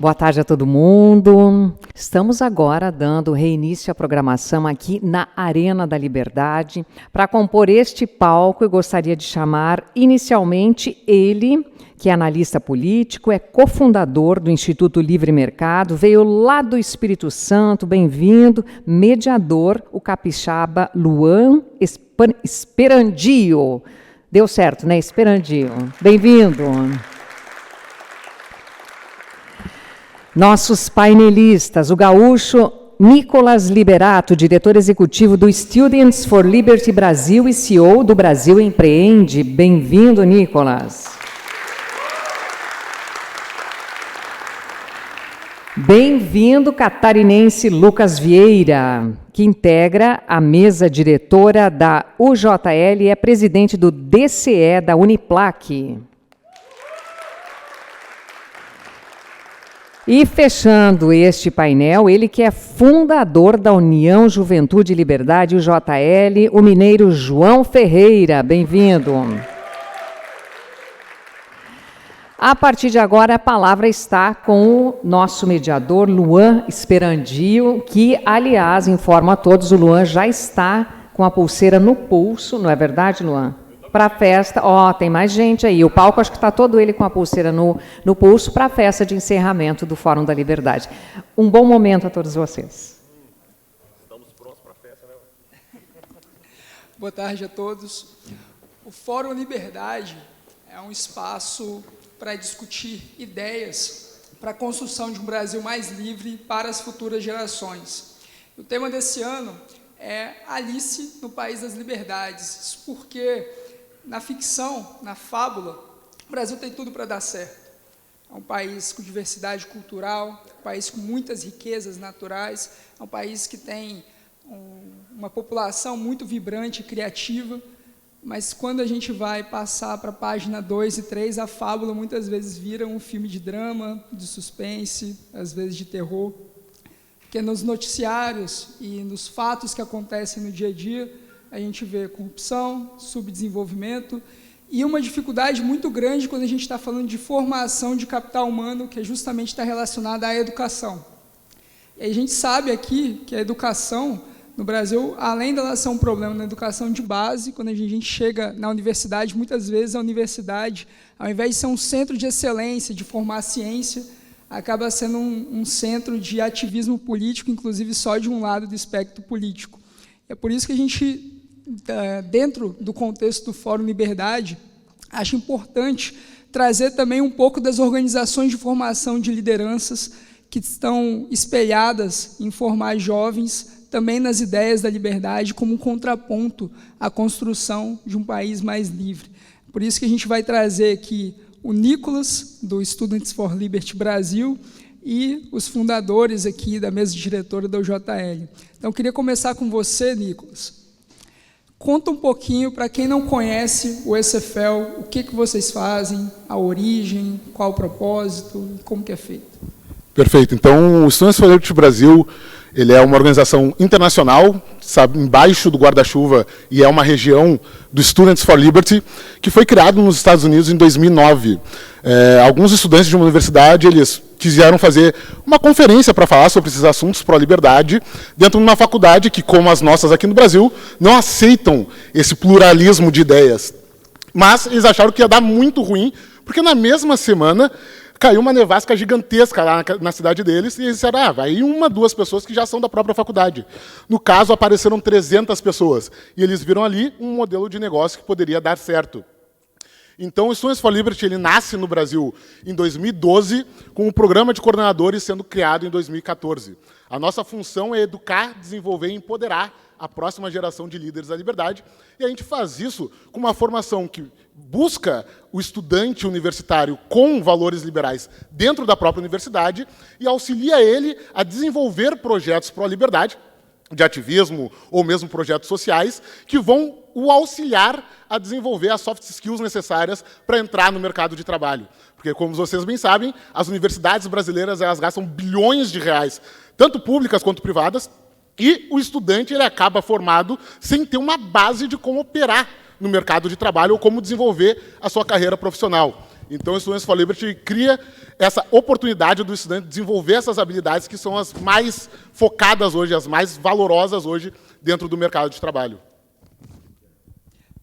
Boa tarde a todo mundo. Estamos agora dando reinício à programação aqui na Arena da Liberdade. Para compor este palco, eu gostaria de chamar inicialmente ele, que é analista político, é cofundador do Instituto Livre Mercado, veio lá do Espírito Santo, bem-vindo, mediador, o capixaba Luan Esperandio. Deu certo, né? Esperandio. Bem-vindo. Nossos painelistas, o gaúcho Nicolas Liberato, diretor executivo do Students for Liberty Brasil e CEO do Brasil Empreende. Bem-vindo, Nicolas. Bem-vindo, catarinense Lucas Vieira, que integra a mesa diretora da UJL e é presidente do DCE da Uniplac. E fechando este painel, ele que é fundador da União Juventude e Liberdade, UJL, o mineiro João Ferreira. Bem-vindo. A partir de agora, a palavra está com o nosso mediador, Luan Esperandio, que, aliás, informo a todos, o Luan já está com a pulseira no pulso, não é verdade, Luan? Para a festa, tem mais gente aí, o palco acho que está todo ele com a pulseira no pulso para a festa de encerramento do Fórum da Liberdade. Um bom momento a todos vocês. Estamos prontos para a festa, né? Boa tarde a todos. O Fórum Liberdade é um espaço para discutir ideias para a construção de um Brasil mais livre para as futuras gerações. O tema desse ano é Alice no País das Liberdades. Isso porque, na ficção, na fábula, o Brasil tem tudo para dar certo. É um país com diversidade cultural, um país com muitas riquezas naturais, é um país que tem uma população muito vibrante e criativa, mas quando a gente vai passar para a página 2 e 3, a fábula muitas vezes vira um filme de drama, de suspense, às vezes de terror, porque nos noticiários e nos fatos que acontecem no dia a dia, a gente vê corrupção, subdesenvolvimento e uma dificuldade muito grande quando a gente está falando de formação de capital humano, que justamente está relacionada à educação. E a gente sabe aqui que a educação no Brasil, além dela ser um problema na educação de base, quando a gente chega na universidade, muitas vezes a universidade, ao invés de ser um centro de excelência, de formar ciência, acaba sendo um centro de ativismo político, inclusive só de um lado do espectro político. É por isso que a gente, dentro do contexto do Fórum Liberdade, acha importante trazer também um pouco das organizações de formação de lideranças que estão espelhadas em formar jovens também nas ideias da liberdade como um contraponto à construção de um país mais livre. Por isso que a gente vai trazer aqui o Nicolas, do Students for Liberty Brasil, e os fundadores aqui da mesa diretora da UJL. Então, eu queria começar com você, Nicolas. Conta um pouquinho, para quem não conhece o ECFL, o que vocês fazem, a origem, qual o propósito, como que é feito. Perfeito. Então, o Students for Liberty Brasil, ele é uma organização internacional, sabe, embaixo do guarda-chuva, e é uma região do Students for Liberty, que foi criado nos Estados Unidos em 2009. Alguns estudantes de uma universidade, eles quiseram fazer uma conferência para falar sobre esses assuntos pró-liberdade, dentro de uma faculdade que, como as nossas aqui no Brasil, não aceitam esse pluralismo de ideias. Mas eles acharam que ia dar muito ruim, porque na mesma semana caiu uma nevasca gigantesca lá na cidade deles, e eles disseram, vai ir 1, 2 pessoas que já são da própria faculdade. No caso, apareceram 300 pessoas, e eles viram ali um modelo de negócio que poderia dar certo. Então, o Students for Liberty ele nasce no Brasil em 2012, com um programa de coordenadores sendo criado em 2014. A nossa função é educar, desenvolver e empoderar a próxima geração de líderes da liberdade, e a gente faz isso com uma formação que busca o estudante universitário com valores liberais dentro da própria universidade e auxilia ele a desenvolver projetos pró-liberdade, de ativismo ou mesmo projetos sociais, que vão o auxiliar a desenvolver as soft skills necessárias para entrar no mercado de trabalho. Porque, como vocês bem sabem, as universidades brasileiras elas gastam bilhões de reais, tanto públicas quanto privadas, e o estudante ele acaba formado sem ter uma base de como operar no mercado de trabalho ou como desenvolver a sua carreira profissional. Então, o Students for Liberty cria essa oportunidade do estudante desenvolver essas habilidades que são as mais focadas hoje, as mais valorosas hoje dentro do mercado de trabalho.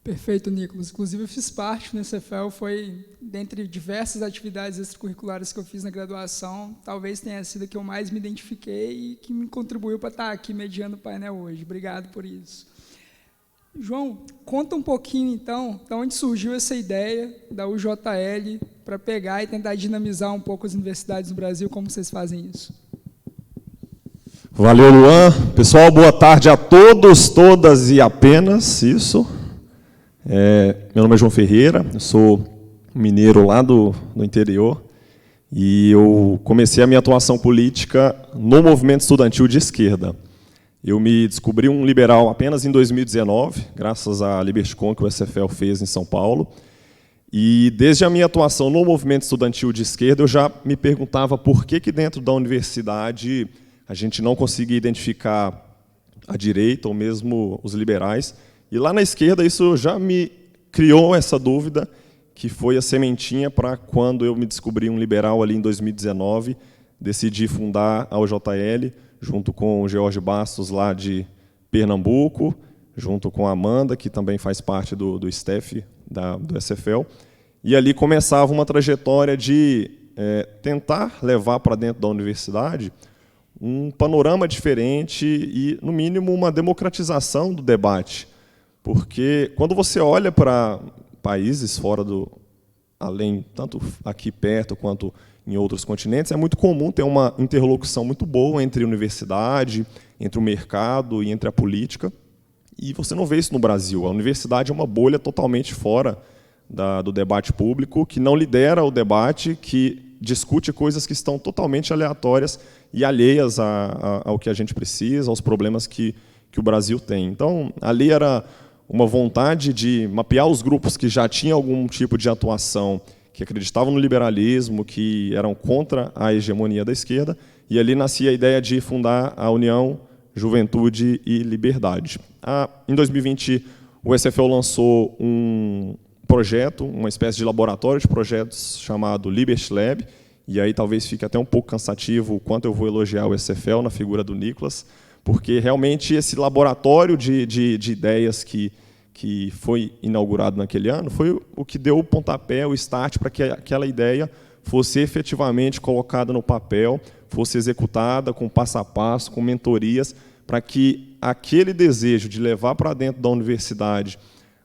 Perfeito, Nicolas. Inclusive, eu fiz parte no SFL, foi, dentre diversas atividades extracurriculares que eu fiz na graduação, talvez tenha sido a que eu mais me identifiquei e que me contribuiu para estar aqui mediando o painel hoje. Obrigado por isso. João, conta um pouquinho, então, de onde surgiu essa ideia da UJL para pegar e tentar dinamizar um pouco as universidades no Brasil, como vocês fazem isso? Valeu, Luan. Pessoal, boa tarde a todos, todas e apenas isso. Meu nome é João Ferreira, eu sou mineiro lá do interior e eu comecei a minha atuação política no movimento estudantil de esquerda. Eu me descobri um liberal apenas em 2019, graças à LibertyCon que o SFL fez em São Paulo. E desde a minha atuação no movimento estudantil de esquerda, eu já me perguntava por que dentro da universidade a gente não conseguia identificar a direita ou mesmo os liberais. E lá na esquerda isso já me criou essa dúvida, que foi a sementinha para quando eu me descobri um liberal ali em 2019, decidi fundar a UJL, junto com o George Bastos lá de Pernambuco, junto com a Amanda, que também faz parte do staff do SFL. E ali começava uma trajetória de tentar levar para dentro da universidade um panorama diferente e, no mínimo, uma democratização do debate. Porque quando você olha para países fora além, tanto aqui perto quanto em outros continentes, é muito comum ter uma interlocução muito boa entre a universidade, entre o mercado e entre a política. E você não vê isso no Brasil. A universidade é uma bolha totalmente fora do debate público, que não lidera o debate, que discute coisas que estão totalmente aleatórias e alheias ao que a gente precisa, aos problemas que o Brasil tem. Então, ali era uma vontade de mapear os grupos que já tinham algum tipo de atuação, que acreditavam no liberalismo, que eram contra a hegemonia da esquerda, e ali nascia a ideia de fundar a União Juventude e Liberdade. Em 2020, o SFL lançou um projeto, uma espécie de laboratório de projetos chamado Liberty Lab, e aí talvez fique até um pouco cansativo o quanto eu vou elogiar o SFL na figura do Nicolas, porque realmente esse laboratório de ideias que foi inaugurado naquele ano foi o que deu o pontapé, o start para que aquela ideia fosse efetivamente colocada no papel, fosse executada com passo a passo, com mentorias, para que aquele desejo de levar para dentro da universidade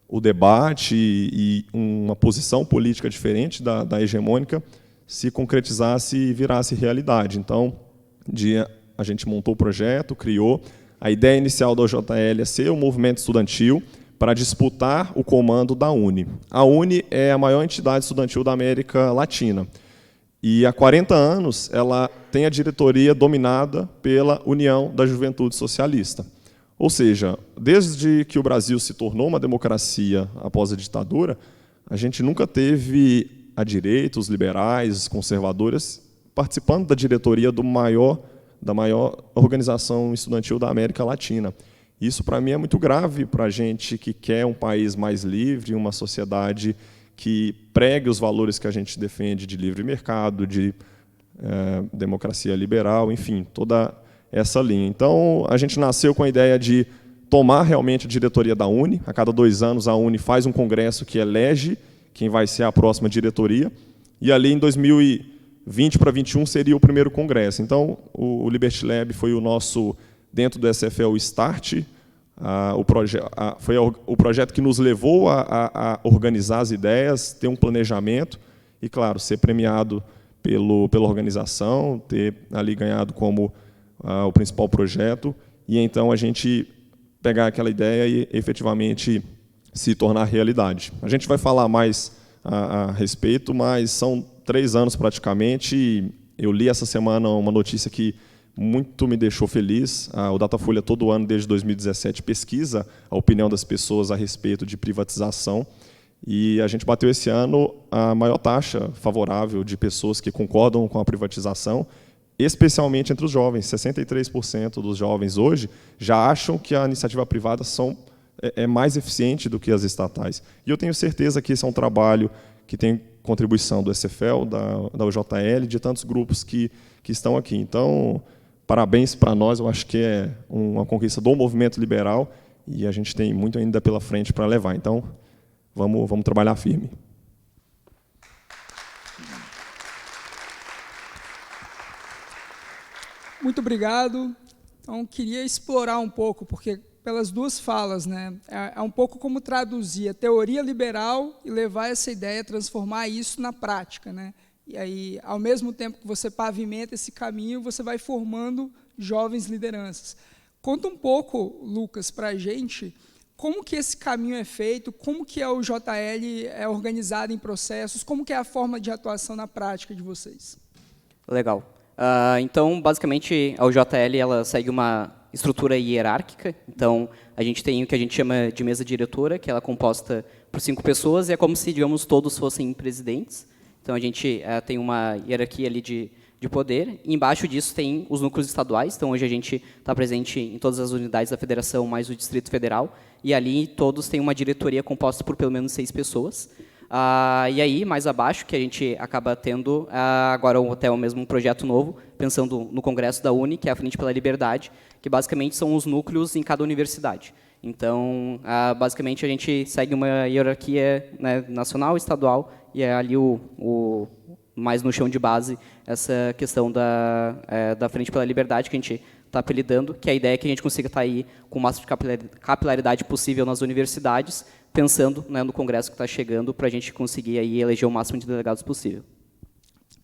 o debate e uma posição política diferente da hegemônica se concretizasse e virasse realidade. Então, a gente montou o projeto, criou. A ideia inicial da UJL é ser um movimento estudantil para disputar o comando da UNE. A UNE é a maior entidade estudantil da América Latina. E há 40 anos ela tem a diretoria dominada pela União da Juventude Socialista. Ou seja, desde que o Brasil se tornou uma democracia após a ditadura, a gente nunca teve a direita, os liberais, os conservadores, participando da diretoria da maior organização estudantil da América Latina. Isso, para mim, é muito grave para a gente que quer um país mais livre, uma sociedade que pregue os valores que a gente defende de livre mercado, de democracia liberal, enfim, toda essa linha. Então, a gente nasceu com a ideia de tomar realmente a diretoria da UNE. A cada 2 anos, a UNE faz um congresso que elege quem vai ser a próxima diretoria. E ali, em 2020 para 2021, seria o primeiro congresso. Então, o Liberty Lab foi o nosso, dentro do SFL, o start. Foi o projeto que nos levou a organizar as ideias, ter um planejamento e, claro, ser premiado pela organização, ter ali ganhado como o principal projeto, e então a gente pegar aquela ideia e efetivamente se tornar realidade. A gente vai falar mais a respeito, mas são 3 anos praticamente, e eu li essa semana uma notícia que muito me deixou feliz. O Datafolha, todo ano, desde 2017, pesquisa a opinião das pessoas a respeito de privatização, e a gente bateu esse ano a maior taxa favorável de pessoas que concordam com a privatização, especialmente entre os jovens. 63% dos jovens hoje já acham que a iniciativa privada é mais eficiente do que as estatais. E eu tenho certeza que esse é um trabalho que tem contribuição do SFL, da UJL, de tantos grupos que estão aqui. Então, parabéns para nós, eu acho que é uma conquista do movimento liberal e a gente tem muito ainda pela frente para levar. Então, vamos trabalhar firme. Muito obrigado. Então, queria explorar um pouco, porque pelas duas falas, né, é um pouco como traduzir a teoria liberal e levar essa ideia, transformar isso na prática, né? E aí, ao mesmo tempo que você pavimenta esse caminho, você vai formando jovens lideranças. Conta um pouco, Lucas, para a gente, como que esse caminho é feito, como que o JL é organizado em processos, como que é a forma de atuação na prática de vocês? Legal. Então, basicamente, a UJL ela segue uma estrutura hierárquica. Então, a gente tem o que a gente chama de mesa diretora, que ela é composta por 5 pessoas, e é como se, digamos, todos fossem presidentes. Então, a gente tem uma hierarquia ali de poder. E embaixo disso tem os núcleos estaduais. Então, hoje a gente está presente em todas as unidades da federação, mais o Distrito Federal. E ali todos têm uma diretoria composta por pelo menos 6 pessoas. E aí, mais abaixo, que a gente acaba tendo agora até o mesmo projeto novo, pensando no Congresso da UNE, que é a Frente pela Liberdade, que basicamente são os núcleos em cada universidade. Então, basicamente, a gente segue uma hierarquia, né, nacional, estadual, e é ali mais no chão de base essa questão da Frente pela Liberdade, que a gente está apelidando, que a ideia é que a gente consiga estar aí com o máximo de capilaridade possível nas universidades, pensando, né, no Congresso que está chegando, para a gente conseguir aí eleger o máximo de delegados possível.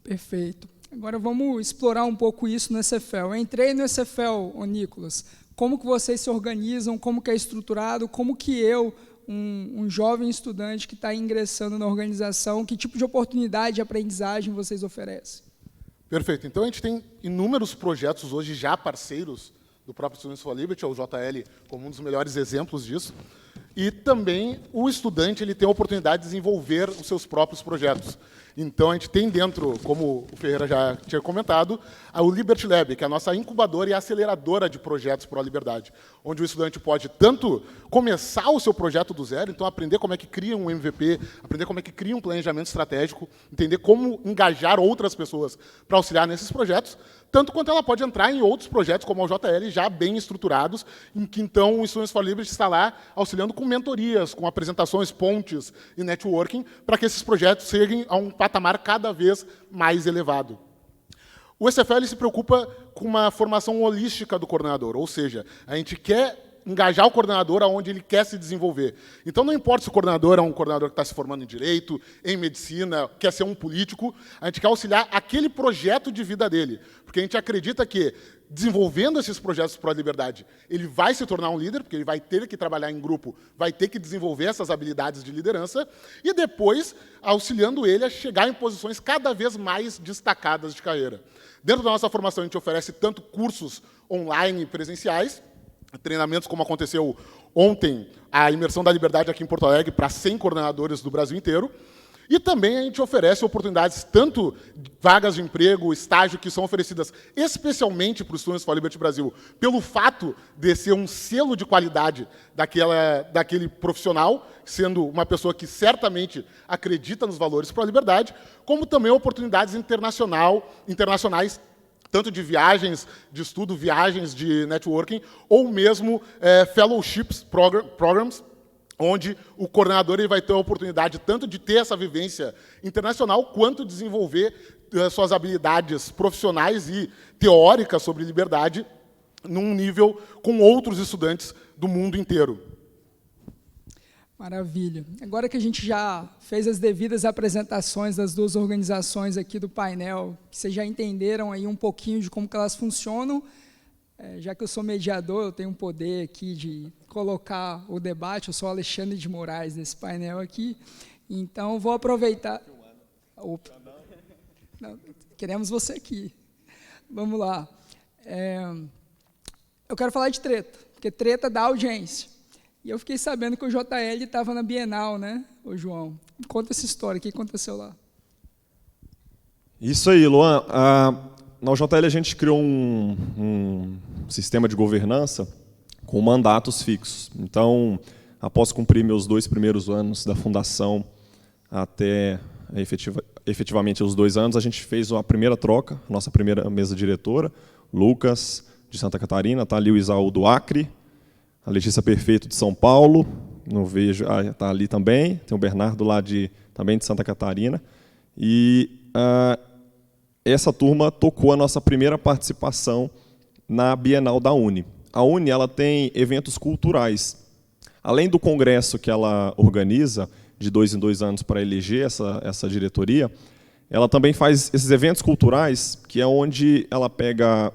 Perfeito. Agora vamos explorar um pouco isso no SFL. Eu entrei no SFL, Nicolas. Como que vocês se organizam? Como que é estruturado? Como que um jovem estudante que está ingressando na organização, que tipo de oportunidade de aprendizagem vocês oferecem? Perfeito. Então, a gente tem inúmeros projetos hoje já parceiros do próprio Students for Liberty, o JL como um dos melhores exemplos disso. E também o estudante ele tem a oportunidade de desenvolver os seus próprios projetos. Então, a gente tem dentro, como o Ferreira já tinha comentado, o Liberty Lab, que é a nossa incubadora e aceleradora de projetos para a liberdade, onde o estudante pode tanto começar o seu projeto do zero, então aprender como é que cria um MVP, aprender como é que cria um planejamento estratégico, entender como engajar outras pessoas para auxiliar nesses projetos, tanto quanto ela pode entrar em outros projetos, como o JL, já bem estruturados, em que, então, o Students for Liberty está lá auxiliando com mentorias, com apresentações, pontes e networking, para que esses projetos cheguem a um patamar cada vez mais elevado. O SFL se preocupa com uma formação holística do coordenador, ou seja, a gente quer engajar o coordenador aonde ele quer se desenvolver. Então, não importa se o coordenador é um coordenador que está se formando em Direito, em Medicina, quer ser um político, a gente quer auxiliar aquele projeto de vida dele, porque a gente acredita que, desenvolvendo esses projetos para a liberdade, ele vai se tornar um líder, porque ele vai ter que trabalhar em grupo, vai ter que desenvolver essas habilidades de liderança, e depois, auxiliando ele a chegar em posições cada vez mais destacadas de carreira. Dentro da nossa formação, a gente oferece tanto cursos online e presenciais, treinamentos como aconteceu ontem, a imersão da liberdade aqui em Porto Alegre para 100 coordenadores do Brasil inteiro. E também a gente oferece oportunidades, tanto vagas de emprego, estágio, que são oferecidas especialmente para os Students for Liberty Brasil, pelo fato de ser um selo de qualidade daquele profissional, sendo uma pessoa que certamente acredita nos valores para a liberdade, como também oportunidades internacionais, tanto de viagens de estudo, viagens de networking, ou mesmo fellowships programs, onde o coordenador ele vai ter a oportunidade tanto de ter essa vivência internacional, quanto desenvolver suas habilidades profissionais e teóricas sobre liberdade num nível com outros estudantes do mundo inteiro. Maravilha. Agora que a gente já fez as devidas apresentações das duas organizações aqui do painel, vocês já entenderam aí um pouquinho de como que elas funcionam, já que eu sou mediador, eu tenho um poder aqui de colocar o debate, eu sou Alexandre de Moraes nesse painel aqui, então vou aproveitar... Opa. Não, queremos você aqui. Vamos lá. Eu quero falar de treta, porque treta dá audiência. E eu fiquei sabendo que o JL estava na Bienal, né, ô João? Conta essa história, o que aconteceu lá? Isso aí, Luan. Na UJL a gente criou um sistema de governança com mandatos fixos. Então, após cumprir meus 2 primeiros anos da fundação até efetivamente os 2 anos, a gente fez a primeira troca, nossa primeira mesa diretora, Lucas, de Santa Catarina, está ali o Isaú do Acre, a Letícia Perfeito, de São Paulo, não vejo, está ali também, tem o Bernardo lá também de Santa Catarina, e essa turma tocou a nossa primeira participação na Bienal da Uni. A Uni ela tem eventos culturais. Além do congresso que ela organiza, de 2 em 2 anos para eleger essa diretoria, ela também faz esses eventos culturais, que é onde ela pega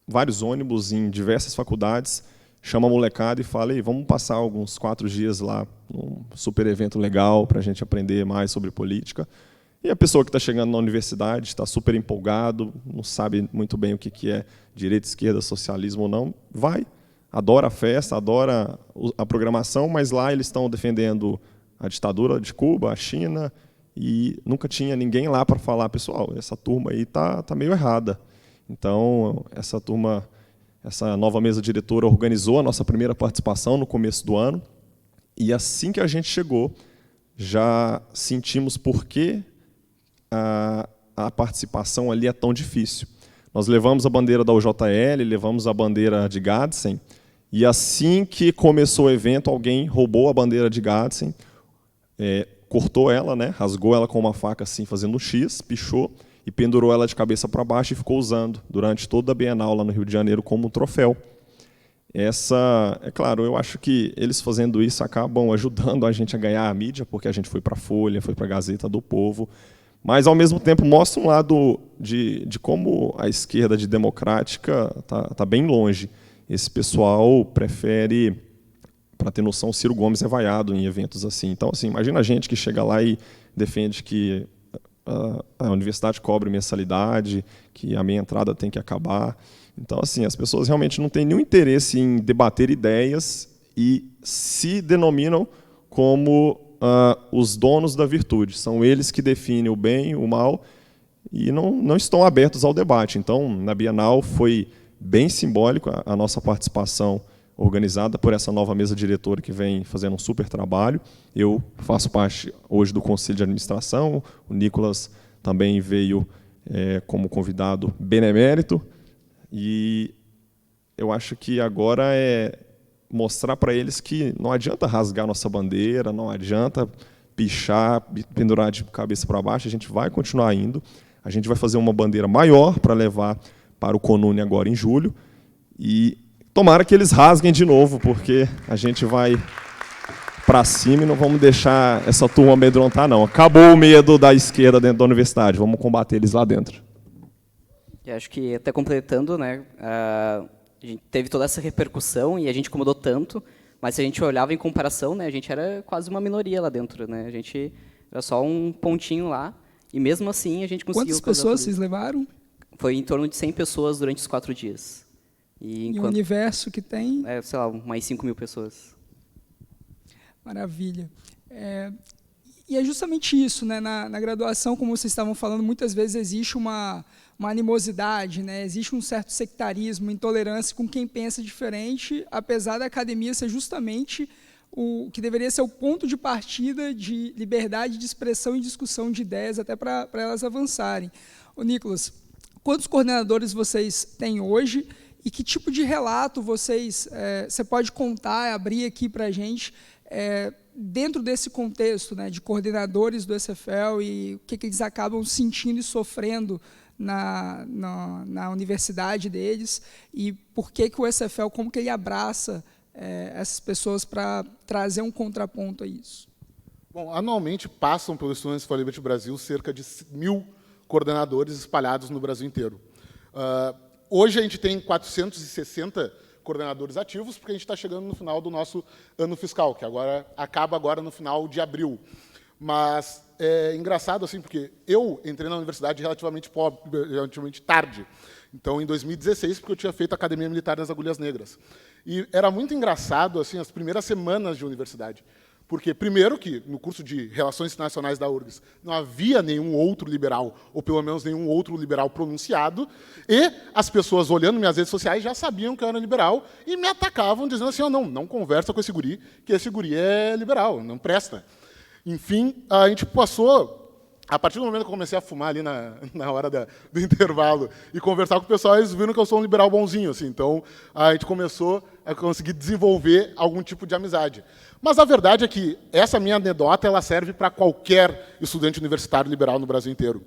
vários ônibus em diversas faculdades, chama a molecada e fala, ei, vamos passar alguns 4 dias lá, num super evento legal, para a gente aprender mais sobre política. E a pessoa que está chegando na universidade, está super empolgado, não sabe muito bem o que é direita, esquerda, socialismo ou não, vai, adora a festa, adora a programação, mas lá eles estão defendendo a ditadura de Cuba, a China, e nunca tinha ninguém lá para falar, pessoal, essa turma aí tá meio errada. Então, essa nova mesa diretora organizou a nossa primeira participação no começo do ano, e assim que a gente chegou, já sentimos por que a participação ali é tão difícil. Nós levamos a bandeira da UJL, levamos a bandeira de Gadsden, e assim que começou o evento, alguém roubou a bandeira de Gadsden, cortou ela, né, rasgou ela com uma faca assim, fazendo um X, pichou, e pendurou ela de cabeça para baixo e ficou usando durante toda a Bienal lá no Rio de Janeiro como um troféu. É claro, eu acho que eles fazendo isso acabam ajudando a gente a ganhar a mídia, porque a gente foi para a Folha, foi para a Gazeta do Povo, mas, ao mesmo tempo, mostra um lado de como a esquerda de democrática está bem longe. Esse pessoal prefere, para ter noção, Ciro Gomes é vaiado em eventos assim. Então, assim, imagina a gente que chega lá e defende que a universidade cobre mensalidade, que a meia entrada tem que acabar. Então, assim, as pessoas realmente não têm nenhum interesse em debater ideias e se denominam como os donos da virtude. São eles que definem o bem, o mal, e não estão abertos ao debate. Então, na Bienal foi bem simbólico a nossa participação organizada por essa nova mesa diretora que vem fazendo um super trabalho. Eu faço parte hoje do Conselho de Administração, o Nicolas também veio como convidado benemérito, e eu acho que agora é mostrar para eles que não adianta rasgar nossa bandeira, não adianta pichar, pendurar de cabeça para baixo, a gente vai continuar indo, a gente vai fazer uma bandeira maior para levar para o CONUNE agora em julho, e tomara que eles rasguem de novo, porque a gente vai para cima e não vamos deixar essa turma amedrontar, não. Acabou o medo da esquerda dentro da universidade, vamos combater eles lá dentro. Eu acho que, até completando, né, a gente teve toda essa repercussão e a gente incomodou tanto, mas se a gente olhava em comparação, né, a gente era quase uma minoria lá dentro, né, a gente era só um pontinho lá, e mesmo assim a gente conseguiu... Quantas pessoas vocês levaram? Foi em torno de 100 pessoas durante os 4 dias. E o universo que tem? Sei lá, mais 5.000 pessoas. Maravilha. E é justamente isso, né? Na graduação, como vocês estavam falando, muitas vezes existe uma animosidade, né? Existe um certo sectarismo, intolerância com quem pensa diferente, apesar da academia ser justamente o que deveria ser o ponto de partida de liberdade de expressão e discussão de ideias, até para elas avançarem. Ô, Nicolas, quantos coordenadores vocês têm hoje e que tipo de relato você pode contar, abrir aqui para a gente, dentro desse contexto, né, de coordenadores do ECFL e o que eles acabam sentindo e sofrendo na universidade deles, e por que o ECFL, como que ele abraça essas pessoas para trazer um contraponto a isso? Bom, anualmente passam pelo Students for Liberty Brasil cerca de 1.000 coordenadores espalhados no Brasil inteiro. Hoje a gente tem 460 coordenadores ativos, porque a gente está chegando no final do nosso ano fiscal, que acaba agora no final de abril. Mas é engraçado, assim, porque eu entrei na universidade relativamente tarde. Então, em 2016, porque eu tinha feito a Academia Militar das Agulhas Negras. E era muito engraçado, assim, as primeiras semanas de universidade. Porque, primeiro, que no curso de Relações Internacionais da URGS não havia nenhum outro liberal, ou pelo menos nenhum outro liberal pronunciado, e as pessoas olhando minhas redes sociais já sabiam que eu era liberal e me atacavam, dizendo assim, não conversa com esse guri, que esse guri é liberal, não presta. Enfim, a gente passou a partir do momento que eu comecei a fumar ali na hora do intervalo e conversar com o pessoal, eles viram que eu sou um liberal bonzinho, assim. Então, a gente começou a conseguir desenvolver algum tipo de amizade. Mas a verdade é que essa minha anedota ela serve para qualquer estudante universitário liberal no Brasil inteiro.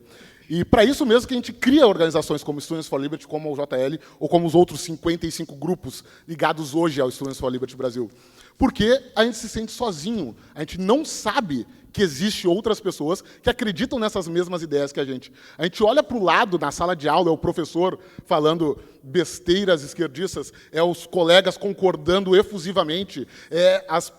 E para isso mesmo que a gente cria organizações como Students for Liberty, como o JL, ou como os outros 55 grupos ligados hoje ao Students for Liberty Brasil. Porque a gente se sente sozinho, a gente não sabe que existem outras pessoas que acreditam nessas mesmas ideias que a gente. A gente olha para o lado, na sala de aula, é o professor falando besteiras esquerdistas, é os colegas concordando efusivamente, é as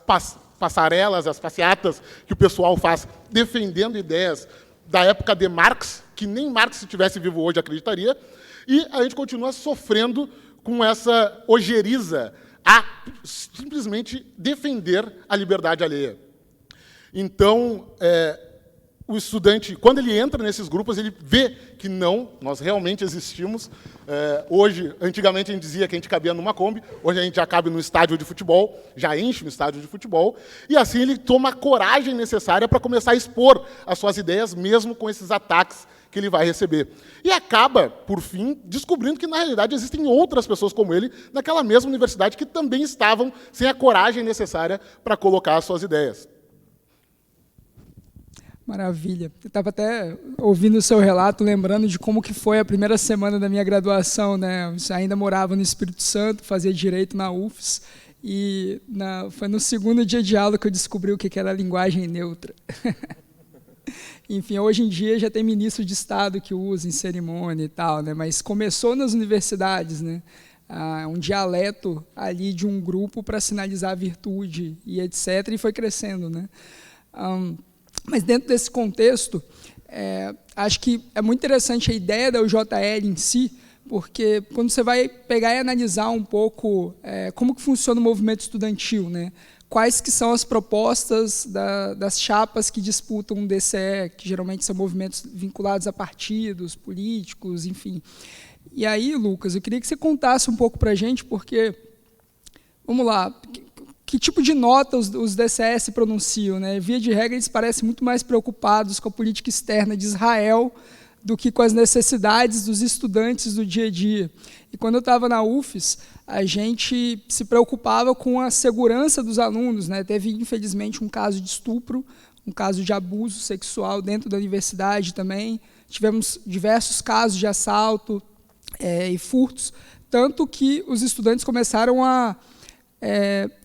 passarelas, as passeatas que o pessoal faz defendendo ideias da época de Marx, que nem Marx, se estivesse vivo hoje, acreditaria, e a gente continua sofrendo com essa ojeriza a simplesmente defender a liberdade alheia. Então, o estudante, quando ele entra nesses grupos, ele vê que não, nós realmente existimos. Hoje, antigamente a gente dizia que a gente cabia numa Kombi, hoje a gente já cabe no estádio de futebol, já enche no estádio de futebol, e assim ele toma a coragem necessária para começar a expor as suas ideias, mesmo com esses ataques que ele vai receber. E acaba, por fim, descobrindo que, na realidade, existem outras pessoas como ele naquela mesma universidade que também estavam sem a coragem necessária para colocar as suas ideias. Maravilha. Eu estava até ouvindo o seu relato, lembrando de como que foi a primeira semana da minha graduação, né? Eu ainda morava no Espírito Santo, fazia Direito na UFES, e foi no segundo dia de aula que eu descobri o que era a linguagem neutra. Enfim, hoje em dia já tem ministro de Estado que usa em cerimônia e tal, né? Mas começou nas universidades, né? Um dialeto ali de um grupo para sinalizar a virtude e etc., e foi crescendo, né? Mas dentro desse contexto, acho que é muito interessante a ideia da UJL em si, porque quando você vai pegar e analisar um pouco como que funciona o movimento estudantil, né? Quais que são as propostas das chapas que disputam um DCE, que geralmente são movimentos vinculados a partidos, políticos, enfim. E aí, Lucas, eu queria que você contasse um pouco para a gente, porque, vamos lá, que tipo de nota os DCE se pronunciam, né? Via de regra, eles parecem muito mais preocupados com a política externa de Israel do que com as necessidades dos estudantes do dia a dia. E quando eu estava na UFES, a gente se preocupava com a segurança dos alunos, né? Teve, infelizmente, um caso de estupro, um caso de abuso sexual dentro da universidade também. Tivemos diversos casos de assalto e furtos, tanto que os estudantes começaram a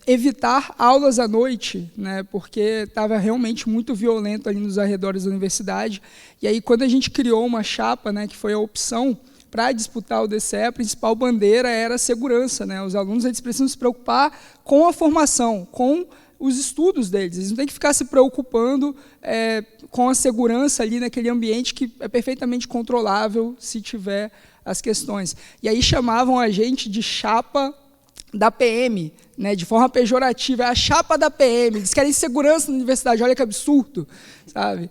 evitar aulas à noite, né, porque estava realmente muito violento ali nos arredores da universidade. E aí, quando a gente criou uma chapa, né, que foi a opção para disputar o DCE, a principal bandeira era a segurança, né? Os alunos eles precisam se preocupar com a formação, com os estudos deles. Eles não têm que ficar se preocupando com a segurança ali naquele ambiente que é perfeitamente controlável se tiver as questões. E aí chamavam a gente de chapa da PM, né, de forma pejorativa, é a chapa da PM, eles querem segurança na universidade, olha que absurdo, sabe?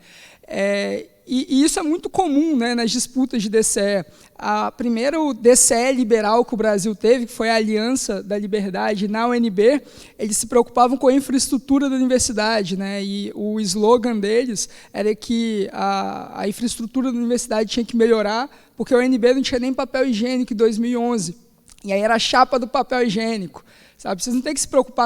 E isso é muito comum, né, nas disputas de DCE. A primeira DCE liberal que o Brasil teve, que foi a Aliança da Liberdade, na UNB, eles se preocupavam com a infraestrutura da universidade, né, e o slogan deles era que a infraestrutura da universidade tinha que melhorar, porque a UNB não tinha nem papel higiênico em 2011. E aí era a chapa do papel higiênico. Sabe? Vocês não têm que se preocupar